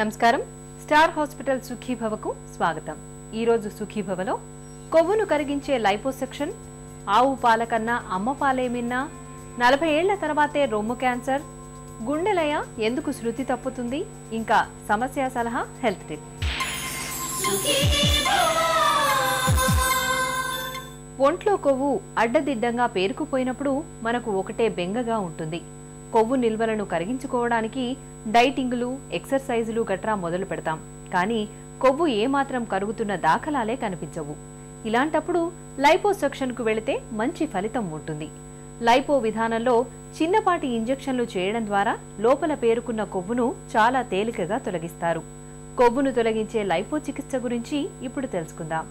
నమస్కారం. Star hospital సుఖీభవకు స్వాగతం. ఈ రోజు సుఖీభవలో కొవ్వును కరిగించే లైపోసెక్షన్, ఆవు పాల కన్నా అమ్మ పాలే మిన్నా, 40 ఏళ్ల తర్వాతే రొమ్ము క్యాన్సర్, గుండెలయ ఎందుకు శృతి తప్పుతుంది, ఇంకా సమస్య సలహా హెల్త్ టిప్. ఒంట్లో కొవ్వు అడ్డదిడ్డంగా పేరుకుపోయినప్పుడు మనకు ఒకటే బెంగగా ఉంటుంది. కొవ్వు నిల్వలను కరిగించుకోవడానికి డైటింగులు, ఎక్సర్సైజులు గట్రా మొదలు పెడతాం. కానీ కొవ్వు ఏమాత్రం కరుగుతున్న దాఖలాలే కనిపించవు. ఇలాంటప్పుడు లైపోసెక్షన్కు వెళితే మంచి ఫలితం ఉంటుంది. లైపో విధానంలో చిన్నపాటి ఇంజెక్షన్లు చేయడం ద్వారా లోపల పేరుకున్న కొవ్వును చాలా తేలికగా తొలగిస్తారు. కొవ్వును తొలగించే లైపో చికిత్స గురించి ఇప్పుడు తెలుసుకుందాం.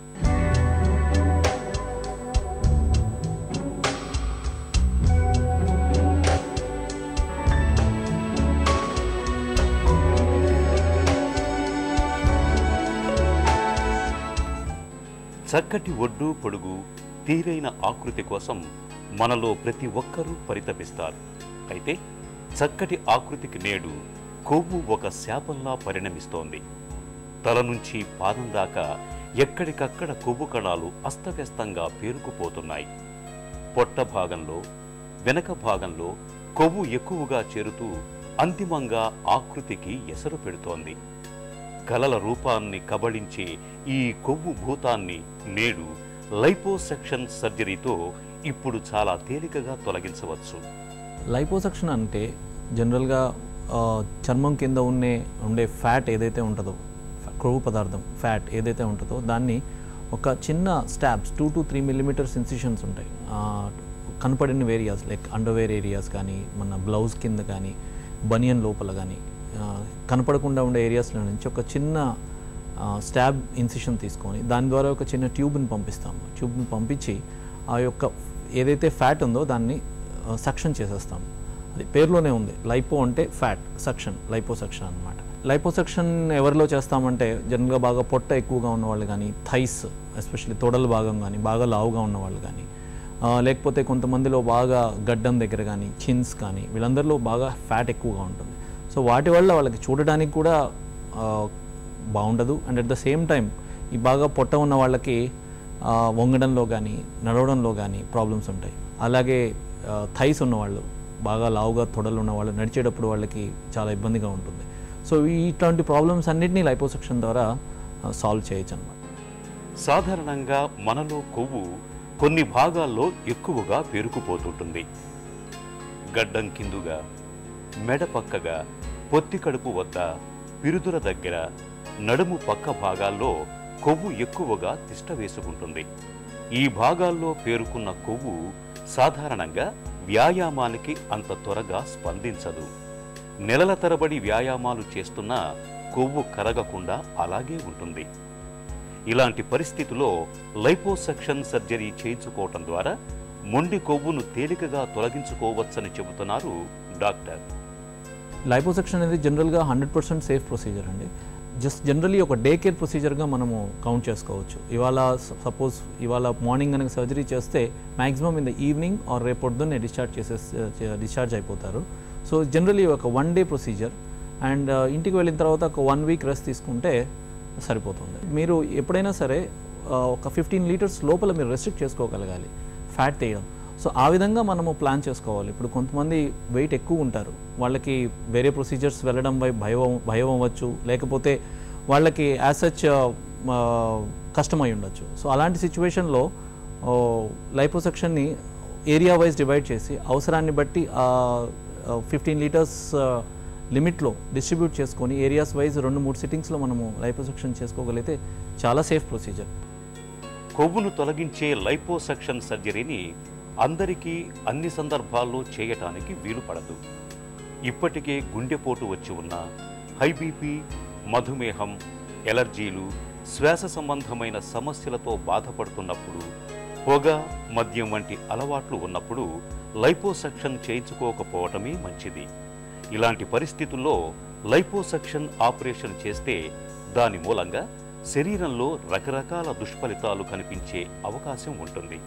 చక్కటి ఒడ్డు పొడుగు, తీరైన ఆకృతి కోసం మనలో ప్రతి ఒక్కరూ పరితపిస్తారు. అయితే చక్కటి ఆకృతికి నేడు కొవ్వు ఒక శాపంలా పరిణమిస్తోంది. తల నుంచి పాదం దాకా ఎక్కడికక్కడ కొవ్వు కణాలు అస్తవ్యస్తంగా పేరుకుపోతున్నాయి. పొట్ట భాగంలో, వెనక భాగంలో కొవ్వు ఎక్కువగా చేరుతూ అంతిమంగా ఆకృతికి ఎసరు పెడుతోంది. కలల రూపాన్ని కబళించే ఈ కొవ్వు భూతాన్ని నేడు లైపోసెక్షన్ సర్జరీతో ఇప్పుడు చాలా తేలికగా తొలగించవచ్చు. లైపోసెక్షన్ అంటే జనరల్గా చర్మం కింద ఉండే ఫ్యాట్ ఏదైతే ఉంటుందో, కొవ్వు పదార్థం ఫ్యాట్ ఏదైతే ఉంటుందో దాన్ని ఒక చిన్న స్టాబ్స్ 2 to 3 millimeters ఇన్సిషన్స్ ఉంటాయి కనపడిన ఏరియాస్, లైక్ అండర్వేర్ ఏరియాస్ కానీ, మన బ్లౌజ్ కింద కానీ, బనియన్ లోపల కానీ కనపడకుండా ఉండే ఏరియాస్లో నుంచి ఒక చిన్న స్టాబ్ ఇన్సిషన్ తీసుకొని దాని ద్వారా ఒక చిన్న ట్యూబ్ని పంపిస్తాము. ట్యూబ్ని పంపించి ఆ యొక్క ఏదైతే ఫ్యాట్ ఉందో దాన్ని సక్షన్ చేసేస్తాము. అది పేరులోనే ఉంది, లైపో అంటే ఫ్యాట్, సక్షన్, లైపోసెక్షన్ అనమాట. లైపోసెక్షన్ ఎవరిలో చేస్తామంటే జనరల్గా బాగా పొట్ట ఎక్కువగా ఉన్నవాళ్ళు కానీ, థైస్ ఎస్పెషల్లీ తొడల భాగం కానీ బాగా లావుగా ఉన్నవాళ్ళు కానీ, లేకపోతే కొంతమందిలో బాగా గడ్డం దగ్గర కానీ, చిన్స్ కానీ, వీళ్ళందరిలో బాగా ఫ్యాట్ ఎక్కువగా ఉంటుంది. సో వాటి వల్ల వాళ్ళకి చూడడానికి కూడా బాగుండదు. And at the same time ఈ బాగా పొట్ట ఉన్న వాళ్ళకి వంగడంలో కానీ, నడవడంలో కానీ ప్రాబ్లమ్స్ ఉంటాయి. అలాగే థైస్ ఉన్నవాళ్ళు, బాగా లావుగా తొడలు ఉన్నవాళ్ళు నడిచేటప్పుడు వాళ్ళకి చాలా ఇబ్బందిగా ఉంటుంది. సో ఇట్లాంటి ప్రాబ్లమ్స్ అన్నింటినీ లైపోసెక్షన్ ద్వారా సాల్వ్ చేయొచ్చు అన్నమాట. సాధారణంగా మనలో కొవ్వు కొన్ని భాగాల్లో ఎక్కువగా పేరుకుపోతుంటుంది. గడ్డం కిందుగా, మెడ పక్కగా, పొత్తి కడుపు వద్ద, పిరుదుల దగ్గర, నడుము పక్క భాగాల్లో కొవ్వు ఎక్కువగా తిష్ట వేసుకుంటుంది. ఈ భాగాల్లో పేరుకున్న కొవ్వు సాధారణంగా వ్యాయామానికి అంత త్వరగా స్పందించదు. నెలల తరబడి వ్యాయామాలు చేస్తున్నా కొవ్వు కరగకుండా అలాగే ఉంటుంది. ఇలాంటి పరిస్థితిలో లైపోసెక్షన్ సర్జరీ చేయించుకోవటం ద్వారా మొండి కొవ్వును తేలికగా తొలగించుకోవచ్చని చెబుతున్నారు డాక్టర్. లైపోసెక్షన్ అనేది జనరల్గా 100% సేఫ్ ప్రొసీజర్ అండి. జస్ట్ జనరలీ ఒక డే కేర్ ప్రొసీజర్గా మనము కౌంట్ చేసుకోవచ్చు. ఇవాళ మార్నింగ్ కనుక సర్జరీ చేస్తే maximum in the evening or రేపు పొద్దున్నే డిశ్చార్జ్ అయిపోతారు. సో జనరలీ ఒక 1 day ప్రొసీజర్. అండ్ ఇంటికి వెళ్ళిన తర్వాత ఒక 1 week రెస్ట్ తీసుకుంటే సరిపోతుంది. మీరు ఎప్పుడైనా సరే ఒక 15 liters లోపల మీరు రెస్ట్రిక్ట్ చేసుకోగలగాలి ఫ్యాట్ తీయడం. సో ఆ విధంగా మనము ప్లాన్ చేసుకోవాలి. ఇప్పుడు కొంతమంది వెయిట్ ఎక్కువ ఉంటారు, వాళ్ళకి వేరే ప్రొసీజర్స్ వెళ్ళడం భయం అవ్వచ్చు, లేకపోతే వాళ్ళకి యాజ్ సచ్ కష్టమై ఉండొచ్చు. సో అలాంటి సిచ్యువేషన్లో లైపోసెక్షన్ని ఏరియా వైజ్ డివైడ్ చేసి అవసరాన్ని బట్టి 15 liters లిమిట్లో డిస్ట్రిబ్యూట్ చేసుకొని ఏరియాస్ వైజ్ 2-3 సిట్టింగ్స్లో మనము లైపోసెక్షన్ చేసుకోగలిగితే చాలా సేఫ్ ప్రొసీజర్. కొవ్వును తొలగించే లైపోసెక్షన్ సర్జరీని అందరికీ అన్ని సందర్భాల్లో చేయటానికి వీలు పడదు. ఇప్పటికే గుండెపోటు వచ్చి ఉన్న, హై బీపీ, మధుమేహం, ఎలర్జీలు, శ్వాస సంబంధమైన సమస్యలతో బాధపడుతున్నప్పుడు, పొగ, మద్యం వంటి అలవాట్లు ఉన్నప్పుడు లైపోసెక్షన్ చేయించుకోకపోవటమే మంచిది. ఇలాంటి పరిస్థితుల్లో లైపోసెక్షన్ ఆపరేషన్ చేస్తే దాని మూలంగా శరీరంలో రకరకాల దుష్ఫలితాలు కనిపించే అవకాశం ఉంటుంది.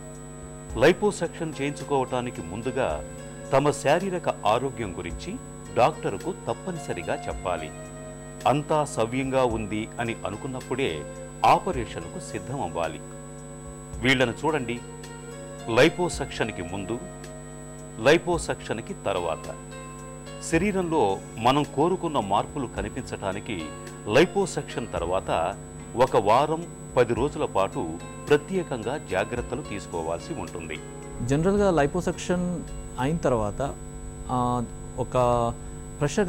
లైపోసెక్షన్ చేయించుకోవటానికి ముందుగా తమ శారీరక ఆరోగ్యం గురించి డాక్టరుకు తప్పనిసరిగా చెప్పాలి. అంతా సవ్యంగా ఉంది అని అనుకున్నప్పుడే ఆపరేషన్కు సిద్ధం అవ్వాలి. వీళ్లను చూడండి, లైపోసక్షన్కి ముందు, లైపోసక్షన్కి తర్వాత. శరీరంలో మనం కోరుకున్న మార్పులు కనిపించటానికి లైపోసక్షన్ తర్వాత 1 వారం 10 రోజుల పాటు ప్రత్యేకంగా జాగ్రత్తలు తీసుకోవాల్సి ఉంటుంది. జనరల్గా లైపోసక్షన్ అయిన తర్వాత ఒక ప్రెషర్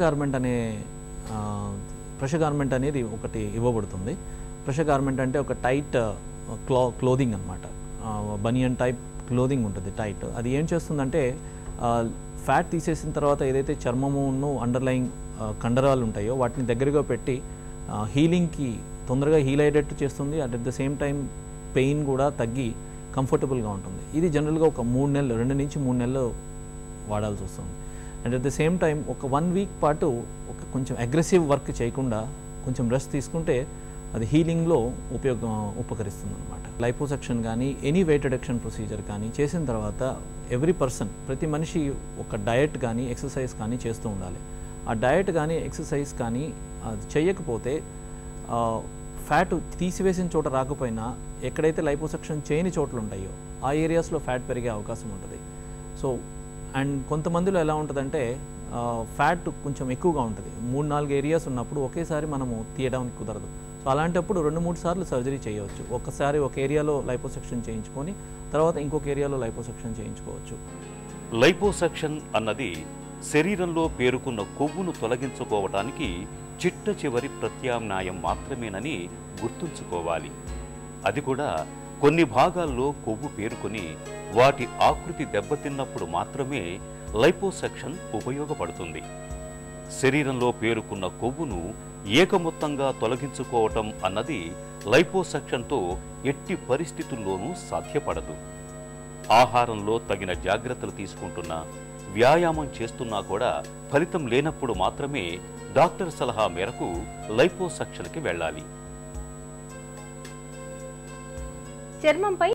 గార్మెంట్ అనేది ఒకటి ఇవ్వబడుతుంది. ప్రెషర్ గార్మెంట్ అంటే ఒక టైట్ క్లోదింగ్ అనమాట. బనియన్ టైప్ క్లోదింగ్ ఉంటుంది టైట్. అది ఏం చేస్తుందంటే ఫ్యాట్ తీసేసిన తర్వాత ఏదైతే చర్మమును అండర్లయింగ్ కండరాలు ఉంటాయో వాటిని దగ్గరగా పెట్టి హీలింగ్కి తొందరగా హీల్ అయ్యేటట్టు చేస్తుంది. At the same time pain కూడా తగ్గి కంఫర్టబుల్గా ఉంటుంది. ఇది జనరల్గా ఒక 3 నెలలు, 2 నుంచి 3 నెలలు వాడాల్సి వస్తుంది. And at the same time ఒక 1 వీక్ పాటు కొంచెం అగ్రెసివ్ వర్క్ చేయకుండా కొంచెం రెస్ట్ తీసుకుంటే అది హీలింగ్లో ఉపకరిస్తుంది అనమాట. లైపోసక్షన్ కానీ ఎనీ వెయిట్ రిడక్షన్ ప్రొసీజర్ కానీ చేసిన తర్వాత ప్రతి మనిషి ఒక డయట్ కానీ ఎక్సర్సైజ్ కానీ చేస్తూ ఉండాలి. ఆ డయట్ కానీ ఎక్సర్సైజ్ కానీ చేయకపోతే ఫ్యాట్ తీసివేసిన చోట రాకపోయినా ఎక్కడైతే లైపోసక్షన్ చేయని చోట్ల ఉంటాయో ఆ ఏరియాస్లో ఫ్యాట్ పెరిగే అవకాశం ఉంటుంది. సో అండ్ కొంతమందిలో ఎలా ఉంటుందంటే ఫ్యాట్ కొంచెం ఎక్కువగా ఉంటుంది. 3-4 ఏరియాస్ ఉన్నప్పుడు ఒకేసారి మనము తీయడానికి కుదరదు. సో అలాంటప్పుడు 2-3 సార్లు సర్జరీ చేయవచ్చు. ఒకసారి ఒక ఏరియాలో లైపోసక్షన్ చేయించుకొని తర్వాత ఇంకొక ఏరియాలో లైపోసక్షన్ చేయించుకోవచ్చు. లైపోసక్షన్ అన్నది శరీరంలో పేరుకున్న కొవ్వును తొలగించుకోవటానికి చిట్ట చివరి ప్రత్యామ్నాయం మాత్రమేనని గుర్తుంచుకోవాలి. అది కూడా కొన్ని భాగాల్లో కొవ్వు పేరుకొని వాటి ఆకృతి దెబ్బతిన్నప్పుడు మాత్రమే లైపోసక్షన్ ఉపయోగపడుతుంది. శరీరంలో పేరుకున్న కొవ్వును ఏకమొత్తంగా తొలగించుకోవటం అన్నది లైపోసక్షన్తో ఎట్టి పరిస్థితుల్లోనూ సాధ్యపడదు. ఆహారంలో తగిన జాగ్రత్తలు తీసుకుంటున్నా, వ్యాయామం చేస్తున్నా కూడా ఫలితం లేనప్పుడు మాత్రమే డాక్టర్ సలహా మేరకు లైపోసక్షన్కి వెళ్ళాలి. చర్మంపై